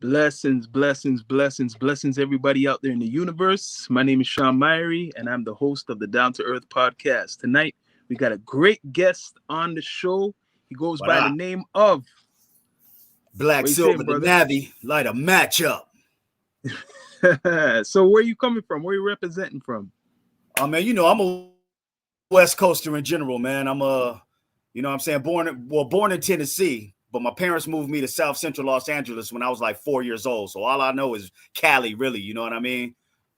Blessings, blessings, blessings, blessings, everybody out there in the universe. My name is Shawn Myrie, and I'm the host of the Down to Earth podcast. Tonight, we got a great guest on the show. He goes What by the up? name of, Black what you saying, Silver, the brother? Navy, light a matchup. So, where you coming from? Where you representing from? Oh man, I'm a West Coaster in general, man. I'm what I'm saying, born in Tennessee, but my parents moved me to South Central Los Angeles when I was like 4 years old. So all I know is Cali, really. You know what I mean?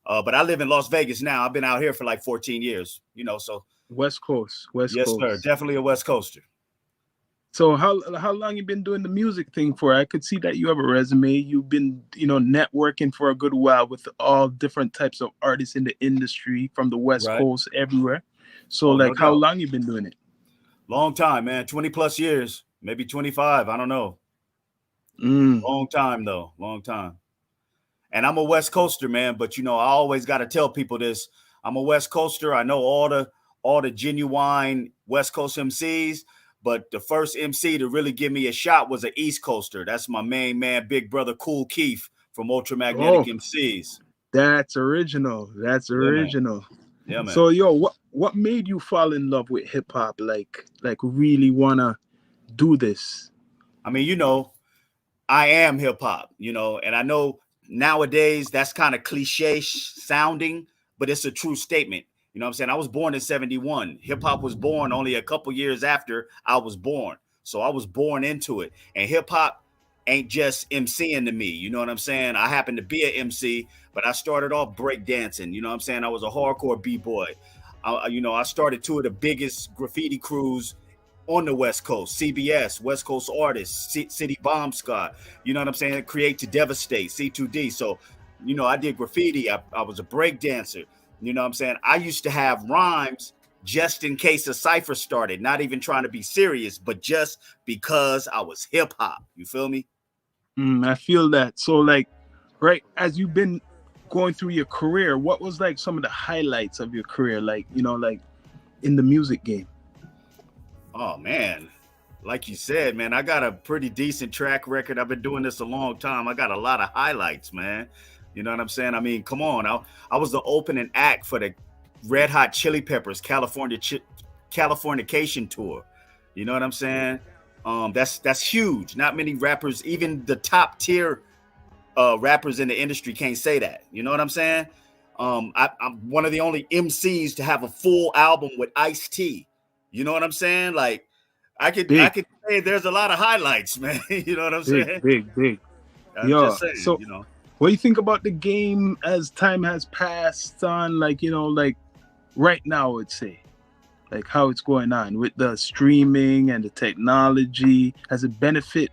But I live in Las Vegas now. I've been out here for like 14 years. So West Coast, West yes, sir, Coast. definitely a West Coaster. So, how long you been doing the music thing for? I could see that you have a resume. You've been, networking for a good while with all different types of artists in the industry from the West Right? Coast everywhere. So, Oh, no like, how doubt. long you been doing it? Long time, man. 20 plus years, maybe 25. I don't know. Mm. Long time though. Long time. And I'm a West Coaster, man. But I always got to tell people this. I'm a West Coaster. I know all the genuine West Coast MCs, but the first MC to really give me a shot was an East Coaster. That's my main man, big brother Cool Keith from Ultramagnetic Oh, MCs. that's original. That's Yeah, man. original. Yeah, man. So, yo, what made you fall in love with hip hop? Like really wanna do this? I mean, I am hip hop, and I know nowadays that's kind of cliche sounding, but it's a true statement. You know what I'm saying? I was born in 71. Hip hop was born only a couple years after I was born. So I was born into it. And hip hop ain't just MCing to me. You know what I'm saying? I happen to be an MC, but I started off breakdancing. You know what I'm saying? I was a hardcore B-boy. I started two of the biggest graffiti crews on the West Coast, CBS, West Coast Artists, City Bomb Squad, you know what I'm saying? Create to Devastate, C2D. So, I did graffiti. I was a break dancer. You know what I'm saying? I used to have rhymes just in case a cipher started, not even trying to be serious, but just because I was hip hop. You feel me? I feel that. So, like, right as you've been going through your career, what was like some of the highlights of your career? Like, like in the music game. Oh, man. Like you said, man, I got a pretty decent track record. I've been doing this a long time. I got a lot of highlights, man. You know what I'm saying? I mean, come on. I was the opening act for the Red Hot Chili Peppers Californication tour. You know what I'm saying? That's huge. Not many rappers, even the top tier rappers in the industry, can't say that. You know what I'm saying? I'm one of the only MCs to have a full album with Ice-T. You know what I'm saying? Like, I could Big, say there's a lot of highlights, man. You know what I'm big, saying? big, big. I'm Yeah. just saying, So, what do you think about the game as time has passed on? Like, like right now, I'd say, like how it's going on with the streaming and the technology. Has it benefit?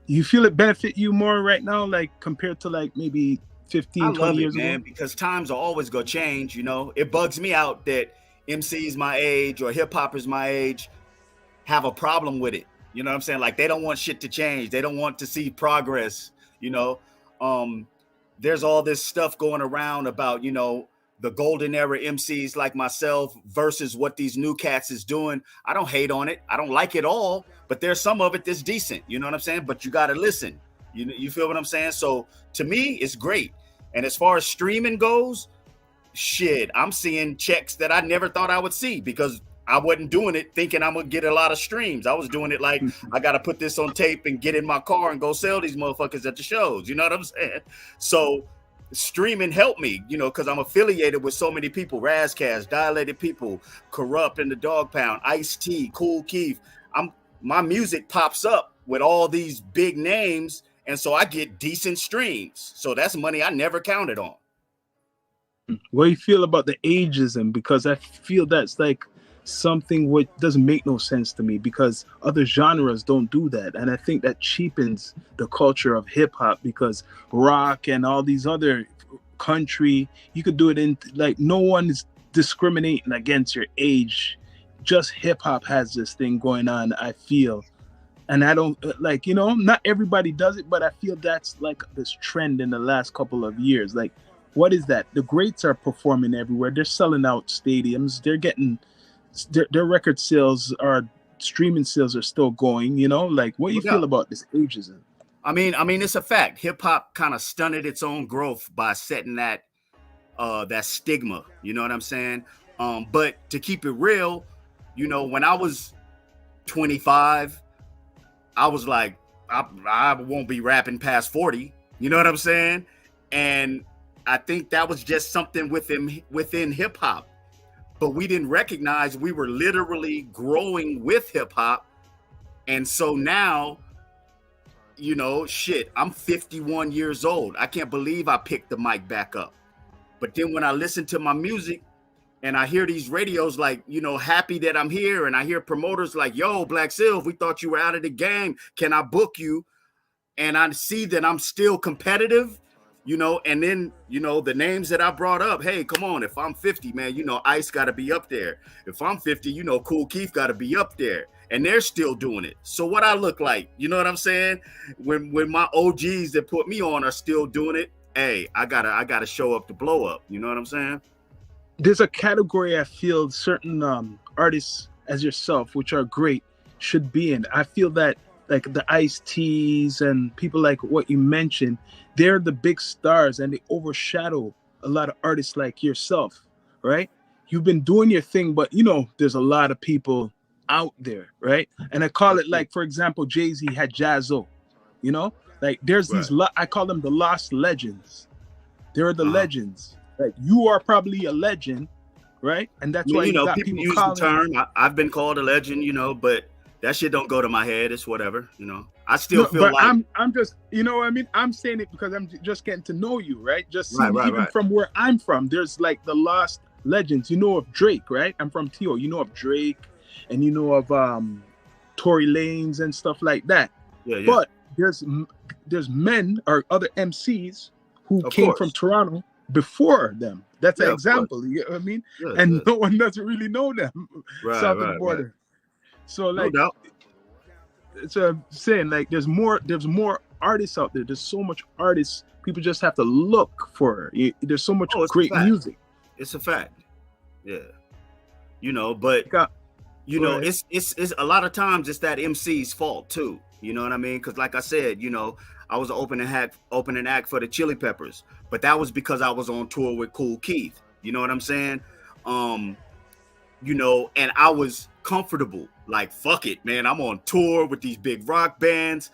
You feel it benefit you more right now, like compared to like maybe I 15, 20 love it, years man, ago? because times are always gonna change. It bugs me out that MCs my age or hip hoppers my age have a problem with it. You know what I'm saying? Like, they don't want shit to change. They don't want to see progress. You know, um, there's all this stuff going around about, the golden era MCs like myself versus what these new cats is doing. I don't hate on it. I don't like it all, but there's some of it that's decent. You know what I'm saying? But you got to listen. You feel what I'm saying? So to me, it's great. And as far as streaming goes, shit, I'm seeing checks that I never thought I would see because I wasn't doing it thinking I'm gonna get a lot of streams. I was doing it like I gotta put this on tape and get in my car and go sell these motherfuckers at the shows. You know what I'm saying? So streaming helped me, because I'm affiliated with so many people: Razcast, Dilated People, Corrupt in the Dog Pound, Ice-T, Cool Keith. My music pops up with all these big names, and so I get decent streams. So that's money I never counted on. What do you feel about the ageism? Because I feel that's like something which doesn't make no sense to me because other genres don't do that. And I think that cheapens the culture of hip hop because rock and all these other country, you could do it in like no one is discriminating against your age. Just hip hop has this thing going on, I feel. And I don't like, not everybody does it, but I feel that's like this trend in the last couple of years. Like, what is that? The greats are performing everywhere. They're selling out stadiums. They're getting their record sales, or streaming sales are still going. Like, what do No you feel doubt. about this ageism? I mean, it's a fact. Hip hop kind of stunted its own growth by setting that stigma. You know what I'm saying? But to keep it real, when I was 25, I was like, I won't be rapping past 40. You know what I'm saying? And I think that was just something within hip hop. But we didn't recognize we were literally growing with hip hop. And so now, shit, I'm 51 years old. I can't believe I picked the mic back up. But then when I listen to my music and I hear these radios like, happy that I'm here, and I hear promoters like, yo, Black Silv, we thought you were out of the game. Can I book you? And I see that I'm still competitive, and then, the names that I brought up, hey, come on, if I'm 50, man, Ice got to be up there. If I'm 50, Kool Keith got to be up there. And they're still doing it. So what I look like, you know what I'm saying? When my OGs that put me on are still doing it, hey, I gotta show up to blow up. You know what I'm saying? There's a category I feel certain artists as yourself, which are great, should be in. I feel that like the Ice-T's and people like what you mentioned, they're the big stars and they overshadow a lot of artists like yourself, right? You've been doing your thing, but there's a lot of people out there, right? And I call it like, for example, Jay-Z had Jazzo, like there's these, I call them the lost legends. They're the legends. Like you are probably a legend, right? And that's why you got people use the term. I've been called a legend, but that shit don't go to my head. It's whatever, I still feel but like I'm just, what I mean? I'm saying it because I'm just getting to know you, right? Just even from where I'm from, there's like the lost legends. You know of Drake, right? I'm from TO. You know of Drake, and you know of Tory Lanez and stuff like that. Yeah. But there's men or other MCs who came from Toronto before them. That's an example. You know what I mean? And no one doesn't really know them south of the border. Right. So like, no doubt. So I'm saying like there's more artists out there. There's so much artists. People just have to look for it. There's so much great music. It's a fact. Yeah. But it's a lot of times it's that MC's fault too. You know what I mean? Because like I said, I was an opening act for the Chili Peppers, but that was because I was on tour with Kool Keith. You know what I'm saying? And I was comfortable. Like, fuck it, man. I'm on tour with these big rock bands.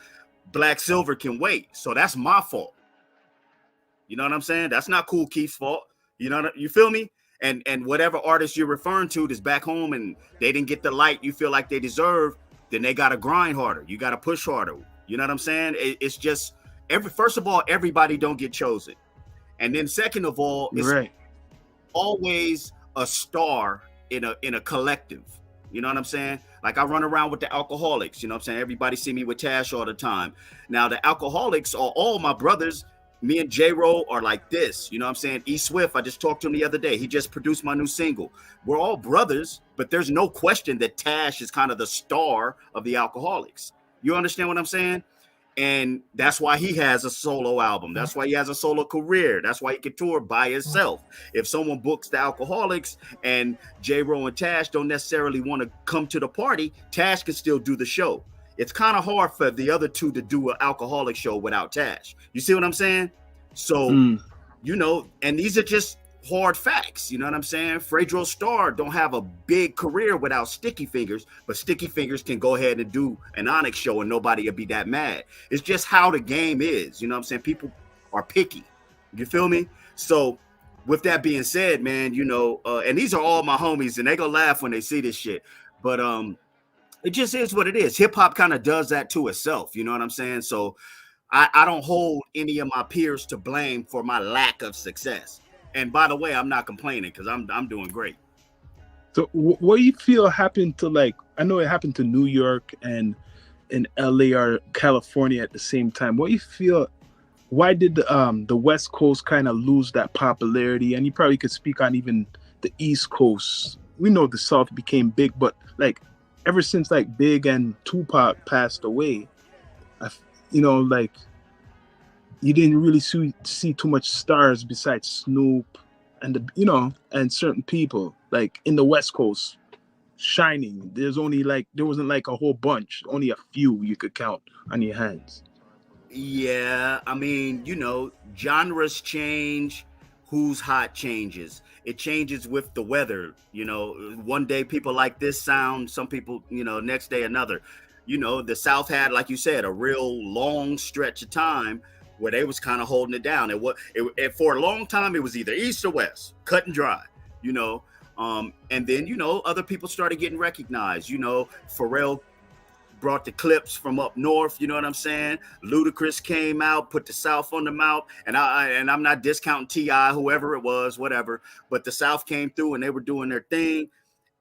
Black Silver can wait. So that's my fault. You know what I'm saying? That's not Kool Keith's fault. You feel me? And whatever artist you're referring to that's back home and they didn't get the light you feel like they deserve, then they got to grind harder. You got to push harder. You know what I'm saying? It's just first of all, everybody don't get chosen. And then second of all, it's always a star in a collective. You know what I'm saying? Like I run around with the Alcoholics, you know what I'm saying? Everybody see me with Tash all the time. Now the Alcoholics are all my brothers. Me and J-Ro are like this, you know what I'm saying? E Swift, I just talked to him the other day. He just produced my new single. We're all brothers, but there's no question that Tash is kind of the star of the Alcoholics. You understand what I'm saying? And that's why he has a solo album. That's why he has a solo career. That's why he can tour by himself. If someone books the Alcoholics and J-Ro and Tash don't necessarily want to come to the party, Tash can still do the show. It's kind of hard for the other two to do an Alcoholic show without Tash. You see what I'm saying? So, and these are just hard facts. You know what I'm saying? Fredro Starr don't have a big career without Sticky Fingers, but Sticky Fingers can go ahead and do an Onyx show and nobody will be that mad. It's just how the game is. You know what I'm saying? People are picky. You feel me? So with that being said, man, and these are all my homies and they gonna laugh when they see this shit. But it just is what it is. Hip hop kind of does that to itself. You know what I'm saying? So I don't hold any of my peers to blame for my lack of success. And by the way, I'm not complaining because I'm doing great. So what do you feel happened to, like, I know it happened to New York and in LA or California at the same time. What do you feel, why did the West Coast kind of lose that popularity? And you probably could speak on even the East Coast. We know the South became big, but like ever since like Big and Tupac passed away, like you didn't really see too much stars besides Snoop and and certain people like in the West Coast shining. There wasn't like a whole bunch, only a few you could count on your hands. Yeah, I mean, genres change, who's hot changes. It changes with the weather. One day people like this sound, some people, next day another. The South had, like you said, a real long stretch of time where they was kind of holding it down. For a long time, it was either east or west, cut and dry. You know, and then other people started getting recognized. Pharrell brought the clips from up north, you know what I'm saying? Ludacris came out, put the South on the map, and I'm not discounting T.I., whoever it was, whatever, but the South came through and they were doing their thing,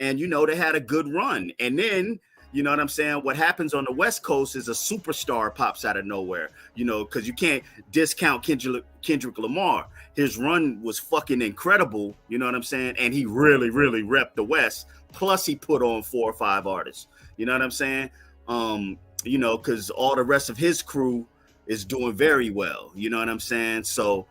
and they had a good run. And then, you know what I'm saying, what happens on the West Coast is a superstar pops out of nowhere, because you can't discount Kendrick Lamar. His run was fucking incredible, you know what I'm saying? And he really, really repped the West. Plus he put on 4 or 5 artists, you know what I'm saying? Because all the rest of his crew is doing very well, you know what I'm saying? So,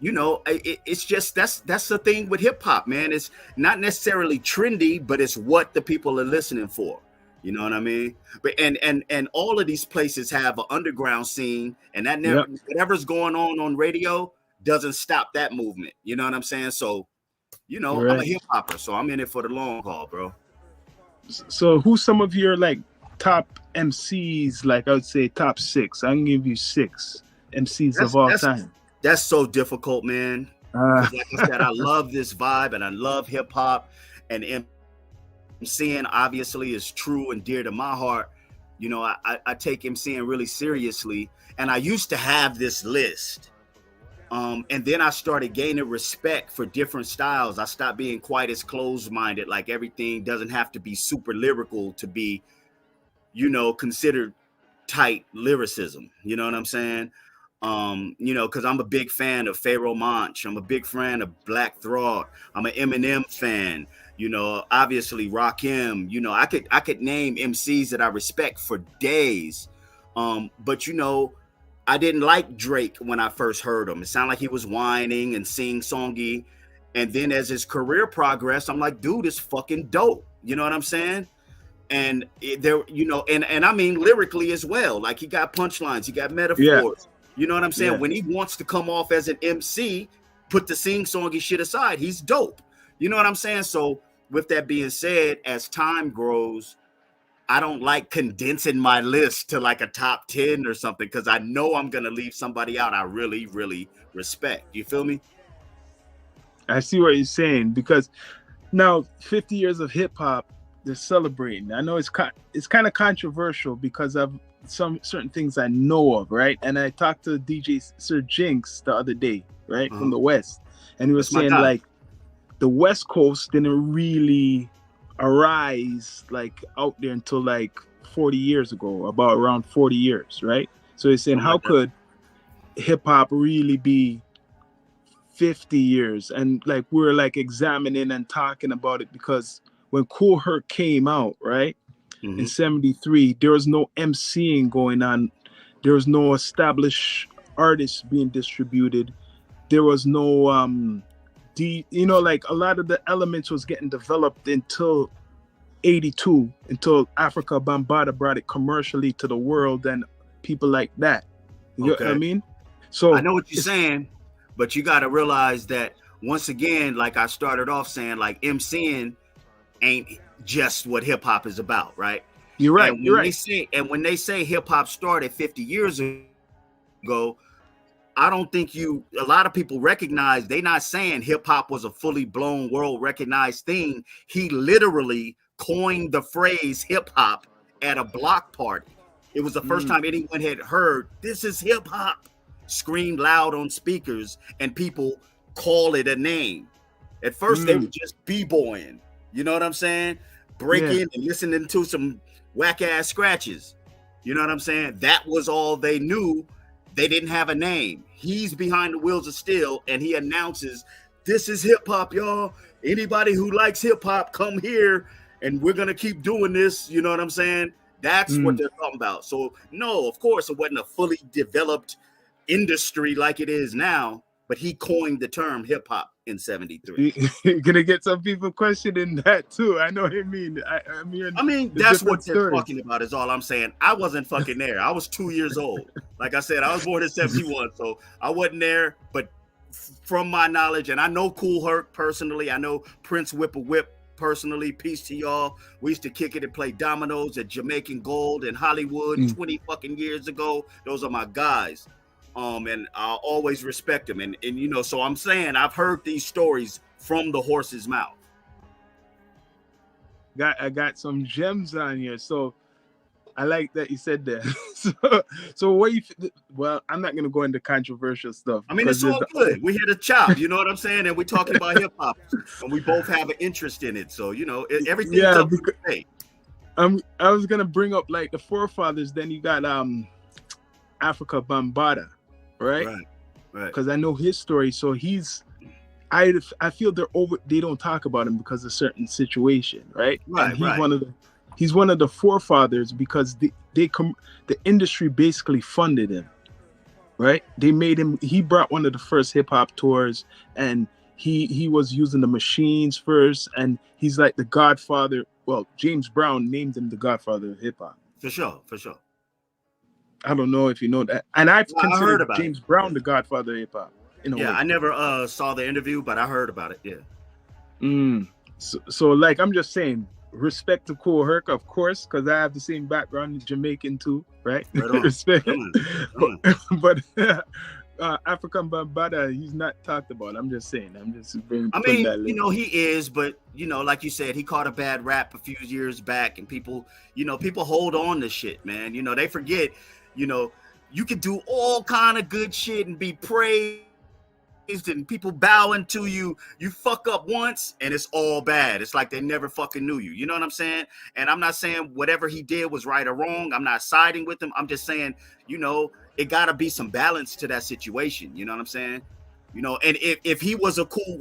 it's just that's the thing with hip hop, man. It's not necessarily trendy, but it's what the people are listening for. You know what I mean? But and all of these places have an underground scene, and that never whatever's going on radio doesn't stop that movement. You know what I'm saying? So, Right. I'm a hip hopper, so I'm in it for the long haul, bro. So who's some of your like top MCs? Like I would say top 6. I can give you 6 MCs of all time. That's so difficult, man. Like I said, I love this vibe and I love hip hop, and MCing obviously is true and dear to my heart. I take MCing really seriously, and I used to have this list. And then I started gaining respect for different styles. I stopped being quite as closed-minded. Like everything doesn't have to be super lyrical to be, considered tight lyricism. You know what I'm saying? Because I'm a big fan of Pharaoh Monch. I'm a big fan of Black Thought. I'm an Eminem fan. Obviously Rakim. I could name MCs that I respect for days. But I didn't like Drake when I first heard him. It sounded like he was whining and sing-songy. And then as his career progressed, I'm like, dude, it's fucking dope. You know what I'm saying? And and I mean lyrically as well. Like he got punchlines, he got metaphors. Yeah. You know what I'm saying? Yeah. When he wants to come off as an MC, put the sing-songy shit aside, he's dope. You know what I'm saying? So with that being said, as time grows, I don't like condensing my list to like a top 10 or something, because I know I'm going to leave somebody out I really, really respect. You feel me? I see what you're saying, because now 50 years of hip hop, they're celebrating. I know it's kind of controversial because of some certain things I know of, right? And I talked to DJ Sir Jinx the other day, right, from the West, and he was saying like the West Coast didn't really arise like out there until like 40 years ago, about around 40 years, right? So he's saying, how could hip hop really be 50 years? And like we're like examining and talking about it, because when Kool Herc came out, right, in 73, there was no MCing going on. There was no established artists being distributed. There was no like a lot of the elements was getting developed until 82, until Africa Bambaataa brought it commercially to the world and people like that. You know what I mean? So I know what you're saying, but you got to realize that once again, like I started off saying, like MCing ain't just what hip hop is about, right? You're right. When they say hip hop started 50 years ago, I don't think a lot of people recognize, they're not saying hip hop was a fully blown world recognized thing. He literally coined the phrase hip hop at a block party. It was the first time anyone had heard this is hip hop screamed loud on speakers, and people call it a name. At first they were just b-boying, you know what I'm saying? Breaking and listening to some whack ass scratches. You know what I'm saying? That was all they knew. They didn't have a name. He's behind the wheels of steel, and he announces, this is hip hop, y'all. Anybody who likes hip hop, come here, and we're going to keep doing this. You know what I'm saying? That's what they're talking about. So, no, of course, it wasn't a fully developed industry like it is now, but he coined the term hip hop in 73. You're gonna get some people questioning that too. I know what you mean. I'm hearing I mean, the that's different what they're stories. talking about is all I'm saying. I wasn't fucking there. I was 2 years old. Like I said, I was born in 71, so I wasn't there. But from my knowledge, and I know Cool Herc personally, I know Prince Whip personally. Peace to y'all. We used to kick it and play dominoes at Jamaican Gold in Hollywood 20 fucking years ago. Those are my guys. And I'll always respect them. And you know, so I'm saying I've heard these stories from the horse's mouth. I got some gems on here, so I like that you said that. so what you? Well, I'm not gonna go into controversial stuff. I mean, it's all good. We're here to chop, you know what I'm saying? And we're talking about hip hop, and we both have an interest in it. So you know, everything's up to date. I was gonna bring up like the forefathers. Then you got Africa Bambaataa, right? Right. Because I know his story. So I feel they don't talk about him because of certain situation, right? Right. And he's one of the forefathers because the industry basically funded him, right? They made him. He brought one of the first hip hop tours, and he was using the machines first, and he's like the godfather. Well, James Brown named him the godfather of hip hop. For sure. I don't know if you know that, and I've considered James Brown the godfather of hip hop. Yeah, I never saw the interview, but I heard about it. Yeah. So like I'm just saying, respect to Cool Herc, of course, because I have the same background, Jamaican too, right? Respect. Come on. But African Bambaataa, he's not talked about. I'm just saying. I mean, you know, he is, but you know, like you said, he caught a bad rap a few years back, and people hold on to shit, man. You know, they forget. You know, you can do all kind of good shit and be praised and people bowing to you. You fuck up once and it's all bad. It's like they never fucking knew you. You know what I'm saying? And I'm not saying whatever he did was right or wrong. I'm not siding with him. I'm just saying, you know, it gotta be some balance to that situation. You know what I'm saying? You know, and if he was a Cool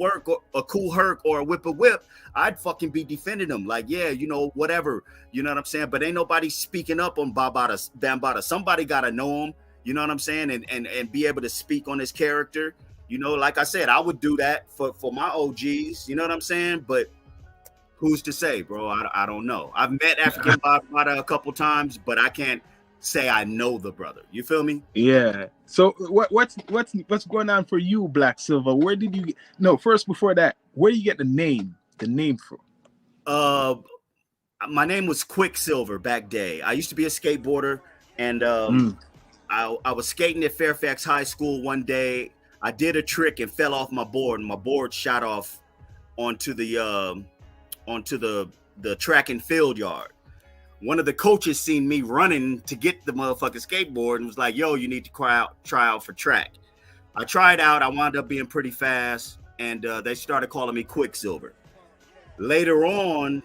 Herc or a Whip, I'd fucking be defending him. Like, yeah, you know, whatever. You know what I'm saying? But ain't nobody speaking up on Bambaataa. Somebody gotta know him. You know what I'm saying? And be able to speak on his character. You know, like I said, I would do that for my OGs. You know what I'm saying? But who's to say, bro? I don't know. I've met African Bambaataa a couple times, but I can't say I know the brother. You feel me? Yeah. So what's going on for you, Black Silver? Where did you first before that, where do you get the name from? My name was Quicksilver back day. I used to be a skateboarder, and I was skating at Fairfax High School one day. I did a trick and fell off my board, and my board shot off onto the track and field yard. One of the coaches seen me running to get the motherfucking skateboard and was like, yo, you need to try out for track. I tried out. I wound up being pretty fast, and they started calling me Quicksilver. Later on,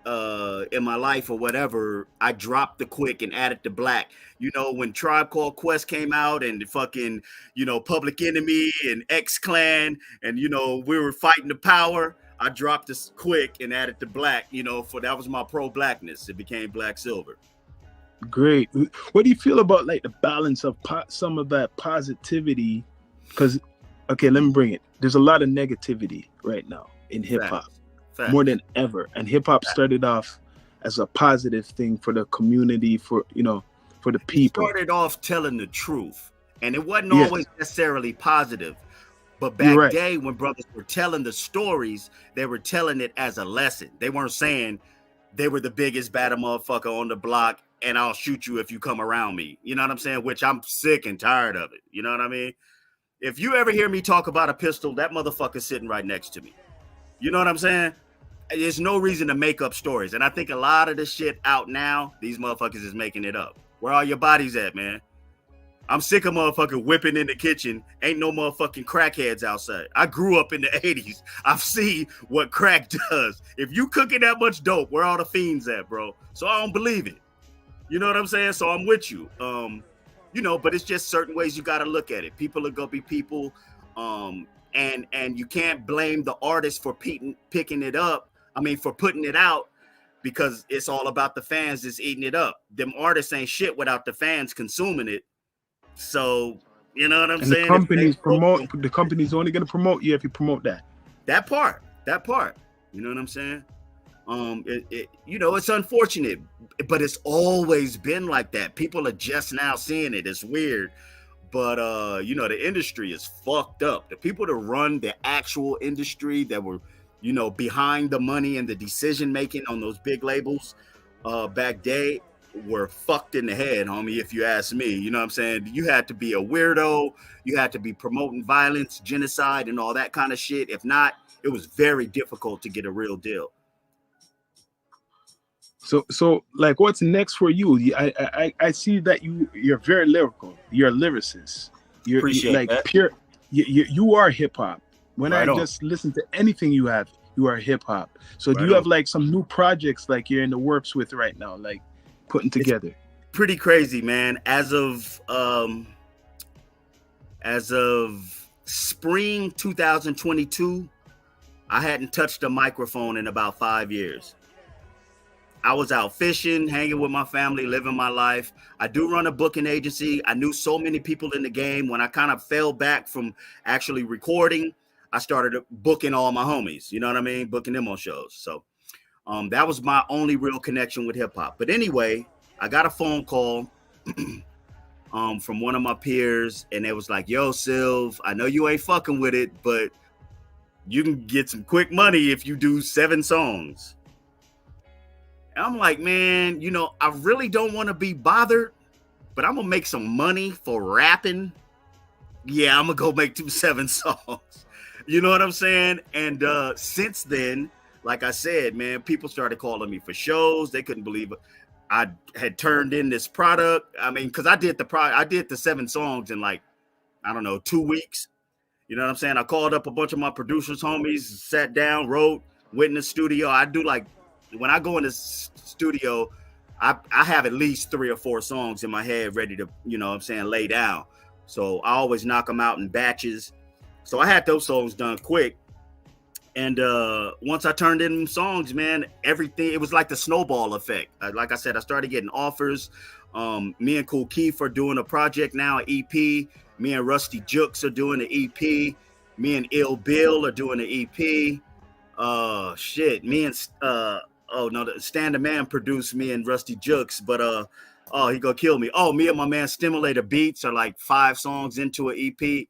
in my life or whatever, I dropped the Quick and added the Black. You know, when Tribe Called Quest came out and the fucking, you know, Public Enemy and X-Clan and, you know, we were fighting the power, I dropped this Quick and added the Black, you know, that was my pro-blackness. It became Black Silver. Great. What do you feel about like the balance of some of that positivity? Because, okay, let me bring it. There's a lot of negativity right now in hip-hop. More than ever. And hip-hop started off as a positive thing for the community, for the people. It started off telling the truth, and it wasn't always necessarily positive. But back day when brothers were telling the stories, they were telling it as a lesson. They weren't saying they were the biggest bad motherfucker on the block and I'll shoot you if you come around me. You know what I'm saying? Which I'm sick and tired of it. You know what I mean? If you ever hear me talk about a pistol, that motherfucker's sitting right next to me. You know what I'm saying? There's no reason to make up stories. And I think a lot of the shit out now, these motherfuckers is making it up. Where are your bodies at, man? I'm sick of motherfucking whipping in the kitchen. Ain't no motherfucking crackheads outside. I grew up in the 80s. I've seen what crack does. If you cooking that much dope, where all the fiends at, bro? So I don't believe it. You know what I'm saying? So I'm with you. You know, but it's just certain ways you got to look at it. People are going to be people. And you can't blame the artist for picking it up. I mean, for putting it out, because it's all about the fans that's eating it up. Them artists ain't shit without the fans consuming it. So You know what I'm And the saying? If it companies ain't broke, promote. don't The company's only going to promote you if you promote that. that part. You know what I'm saying? It's unfortunate, but it's always been like that. People are just now seeing it. It's weird. But the industry is fucked up. The people that run the actual industry that were, behind the money and the decision making on those big labels back day were fucked in the head, homie, if you ask me. You know what I'm saying? You had to be a weirdo, you had to be promoting violence, genocide, and all that kind of shit. If not, it was very difficult to get a real deal. So like, what's next for you? I see that you're very lyrical. You're a lyricist. You Appreciate like that. pure. You are hip hop. When I Right on. just listen to anything you have, you are hip hop. So do Right you have on. like some new projects like you're in the works with right now, like putting It's together? pretty crazy, man. As of spring 2022, I hadn't touched a microphone in about 5 years. I was out fishing, hanging with my family, living my life. I do run a booking agency. I knew so many people in the game. When I kind of fell back from actually recording, I started booking all my homies. You know what I mean? Booking them on shows. So that was my only real connection with hip hop. But anyway, I got a phone call from one of my peers, and it was like, "Yo, Sylv, I know you ain't fucking with it, but you can get some quick money if you do 7 songs." And I'm like, man, I really don't want to be bothered, but I'm gonna make some money for rapping. Yeah, I'm gonna go make 7 songs. You know what I'm saying? And since then, like I said, man, people started calling me for shows. They couldn't believe it. I had turned in this product. I mean, because I did the 7 songs in like, I don't know, 2 weeks. You know what I'm saying? I called up a bunch of my producers, homies, sat down, wrote, went in the studio. I do like, when I go in the studio, I have at least 3 or 4 songs in my head ready to, lay down. So I always knock them out in batches. So I had those songs done quick. And once I turned in songs, man, everything, it was like the snowball effect. Like I said, I started getting offers. Me and Kool Keith are doing a project now, an EP. Me and Rusty Jukes are doing an EP. Me and Ill Bill are doing an EP. Me and Stan the Man produced me and Rusty Jukes, but he gonna kill me. Oh, me and my man Stimulator Beats are like 5 songs into an EP.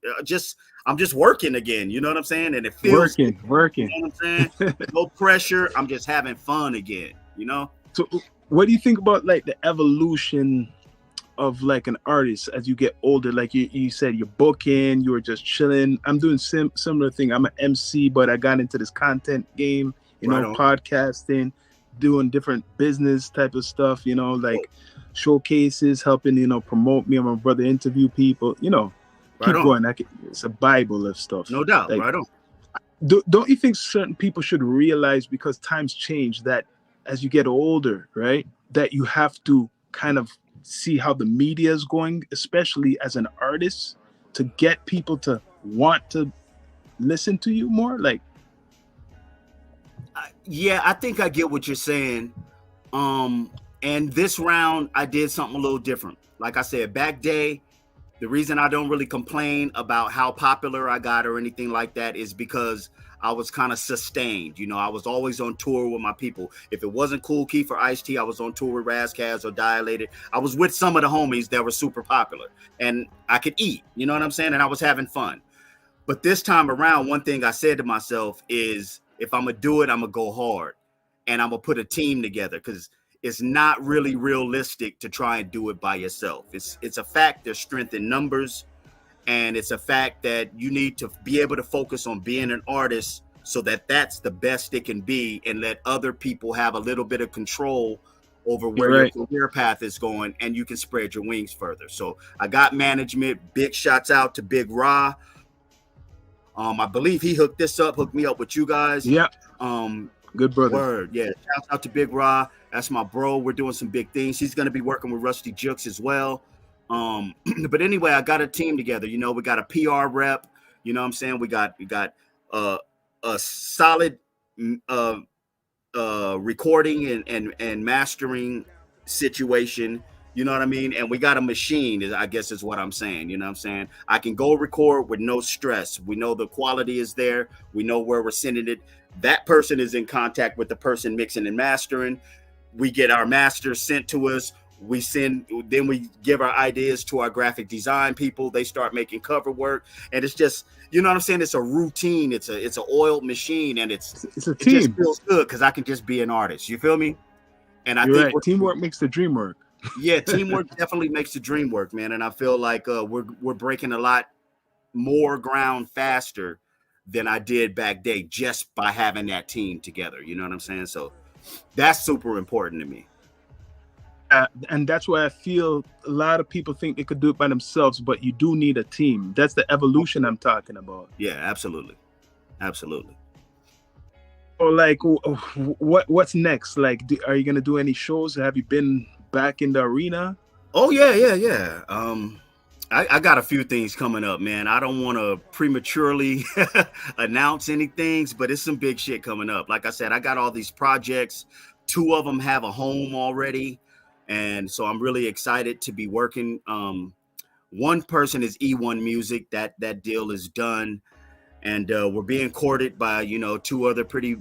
I'm just working again, you know what I'm saying? And it feels Working. you know what I'm saying? No pressure. I'm just having fun again, you know? So what do you think about like the evolution of like an artist as you get older? Like you said, you're booking, you were just chilling. I'm doing similar thing. I'm an MC, but I got into this content game, Right on. podcasting, doing different business type of stuff, like showcases, helping, promote me and my brother, interview people, Right keep on. going. It's a Bible of stuff. No doubt. Like, Right on. don't you think certain people should realize, because times change, that as you get older, right, that you have to kind of see how the media is going, especially as an artist, to get people to want to listen to you more? Like, yeah, I think I get what you're saying. And this round I did something a little different. Like I said, back day, the reason I don't really complain about how popular I got or anything like that is because I was kind of sustained. I was always on tour with my people. If it wasn't Kool Keith or Ice-T, I was on tour with Razzcazz or Dilated. I was with some of the homies that were super popular, and I could eat, you know what I'm saying? And I was having fun. But this time around, one thing I said to myself is, if I'm going to do it, I'm going to go hard, and I'm going to put a team together, because it's not really realistic to try and do it by yourself. It's a fact there's strength in numbers, and it's a fact that you need to be able to focus on being an artist so that that's the best it can be, and let other people have a little bit of control over where your career path is going, and you can spread your wings further. So I got management. Big shots out to Big Ra. I believe he hooked me up with you guys. yeah, good brother. Word, yeah. Shout out to Big Ra. That's my bro. We're doing some big things. He's going to be working with Rusty Jukes as well. But anyway, I got a team together. We got a PR rep. You know what I'm saying? We got a solid recording and mastering situation. You know what I mean? And we got a machine, I guess is what I'm saying. You know what I'm saying? I can go record with no stress. We know the quality is there. We know where we're sending it. That person is in contact with the person mixing and mastering. We get our masters sent to us. Then we give our ideas to our graphic design people. They start making cover work. And it's just, you know what I'm saying? It's a routine. It's an oiled machine. And It's a it just team. feels good because I can just be an artist. You feel me? And I You're think right. Teamwork makes the dream work. yeah, teamwork definitely makes the dream work, man. And I feel like we're breaking a lot more ground faster than I did back day just by having that team together. You know what I'm saying? So that's super important to me. And that's why I feel a lot of people think they could do it by themselves, but you do need a team. That's the evolution I'm talking about. Yeah, absolutely, absolutely. Or like, what's next? Like, are you gonna do any shows? Have you been back in the arena? Oh yeah. I got a few things coming up, man. I don't want to prematurely announce any things, but it's some big shit coming up. Like I said, I got all these projects. 2 of them have a home already. And so I'm really excited to be working. One person is E1 Music. That deal is done. And we're being courted by, 2 other pretty,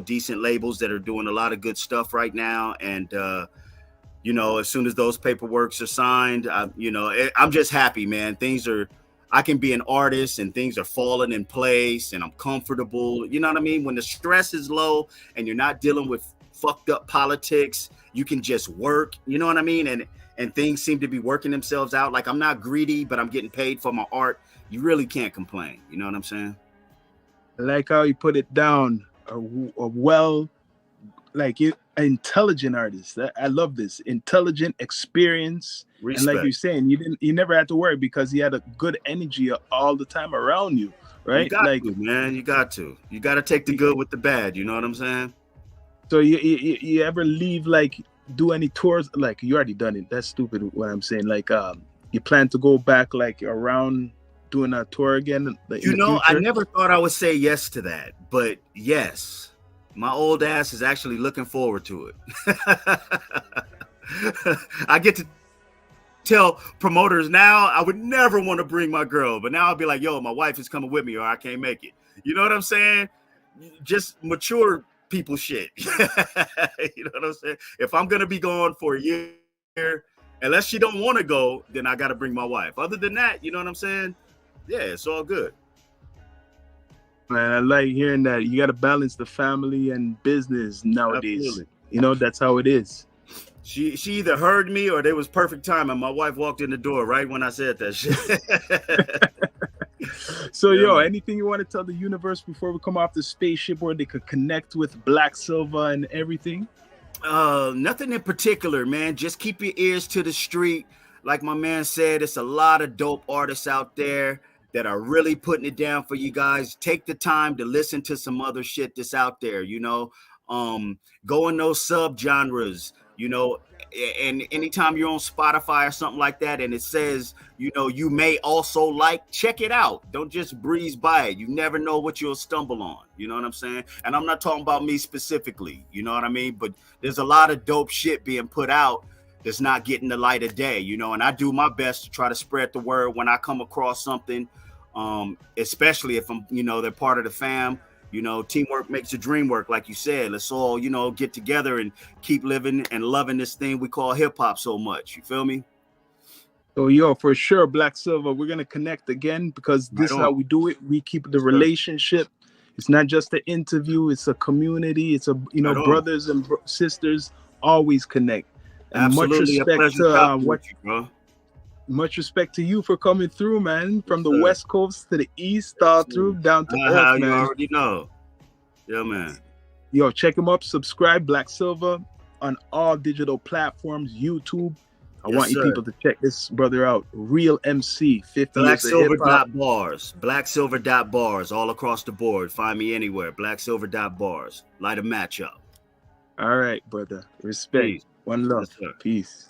decent labels that are doing a lot of good stuff right now. And, as soon as those paperworks are signed, I'm just happy, man. I can be an artist and things are falling in place and I'm comfortable. You know what I mean? When the stress is low and you're not dealing with fucked up politics, you can just work, you know what I mean? And things seem to be working themselves out. Like I'm not greedy, but I'm getting paid for my art. You really can't complain. You know what I'm saying? I like how you put it down. Intelligent artist. I love this. Intelligent experience. Respect. And like you're saying, you never had to worry because he had a good energy all the time around you, right? You got to, man. You got to take the good with the bad. You know what I'm saying? So you ever leave, like, do any tours? Like, you already done it. That's stupid what I'm saying. Like, you plan to go back, like, around doing a tour again? Like, I never thought I would say yes to that. But yes, my old ass is actually looking forward to it. I get to tell promoters now I would never want to bring my girl. But now I'll be like, yo, my wife is coming with me or I can't make it. You know what I'm saying? Just mature people shit. You know what I'm saying? If I'm gonna be gone for a year, unless she don't want to go, then I gotta bring my wife. Other than that, you know what I'm saying? Yeah, it's all good. Man, I like hearing that. You gotta balance the family and business nowadays. Absolutely. That's how it is. She either heard me or there was perfect time and my wife walked in the door right when I said that shit. So, yeah, anything you want to tell the universe before we come off the spaceship where they could connect with Black Silver and everything? Nothing in particular, man. Just keep your ears to the street. Like my man said, it's a lot of dope artists out there that are really putting it down for you guys. Take the time to listen to some other shit that's out there, go in those sub-genres, and anytime you're on Spotify or something like that and it says, you may also like, check it out. Don't just breeze by it. You never know what you'll stumble on. You know what I'm saying? And I'm not talking about me specifically, you know what I mean? But there's a lot of dope shit being put out that's not getting the light of day, and I do my best to try to spread the word when I come across something, especially if I'm, they're part of the fam. Teamwork makes the dream work, like you said. Let's all, get together and keep living and loving this thing we call hip hop so much. You feel me? So, for sure, Black Silver, we're going to connect again because this is how we do it. We keep the relationship. It's not just an interview. It's a community. It's brothers and sisters always connect. And absolutely, much respect to you for coming through, man. From the West Coast to the East, through down to Earth, man. You already know. Yeah, man. Yo, check him up. Subscribe, Black Silver, on all digital platforms, YouTube. I want you people to check this brother out. Real MC, 50 BlackSilver.bars. BlackSilver.bars all across the board. Find me anywhere. BlackSilver.bars. Light a match up. All right, brother. Respect. Peace. One love. Yes, peace.